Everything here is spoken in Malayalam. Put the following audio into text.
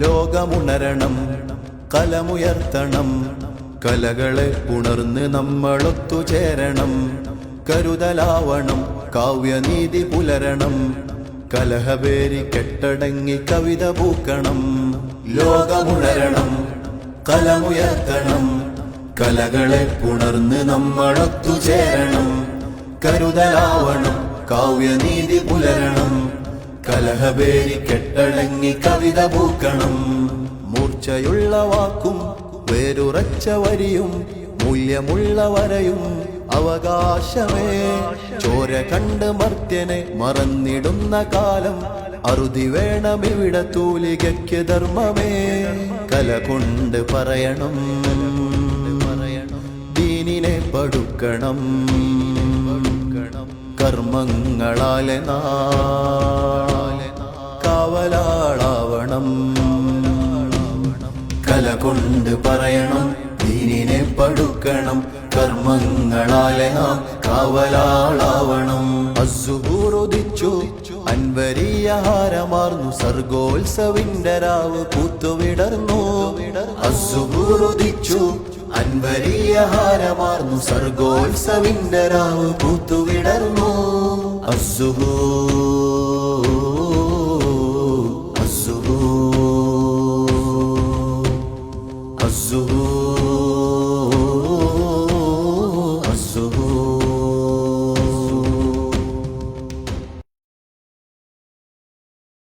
ലോകമുണരണം, കലമുയർത്തണം, കലകളെ ഉണർന്ന് നമ്മളൊത്തുചേരണം. കരുതലാവണം, കാവ്യനീതി പുലരണം, കലഹപേരി കെട്ടടങ്ങി കവിത പൂക്കണം. ലോകമുണരണം, കലമുയർത്തണം, കലകളെ ഉണർന്ന് നമ്മളൊത്തുചേരണം. കരുതലാവണം, കാവ്യനീതി പുലരണം, കലഹപേരി കെട്ടടങ്ങി കവിത പൂക്കണം. മൂർച്ചയുള്ള വാക്കും വേരുറച്ച വരിയും മൂല്യമുള്ള വരയും അവകാശമേ. ചോര കണ്ട് മർത്യനെ മറന്നിടുന്ന കാലം അറുതി വേണമിവിടെ തൂലികയ്ക്ക് ധർമ്മമേ. കല കൊണ്ട് പറയണം, ദീനിനെ പടുക്കണം, കർമ്മങ്ങളാലെ കാവലാളാവണം. കല കൊണ്ട് പറയണം, ദീനിനെ പടുക്കണം, കർമ്മങ്ങളാലെ നാം കാവലാളാവണം. അസ്സുഹൂറുദിച്ചു അൻവരീയഹാരമാർന്നു, സർഗോത്സവിന്റെ രാവ് പൂത്തുവിടർന്നു. അസ്സുഹൂറുദിച്ചു അൻവരീയഹാരമാർന്നു, സർഗോത്സവിന്റെ രാവ് പൂത്തുവിടർന്നു. അസ്സുഹൂർ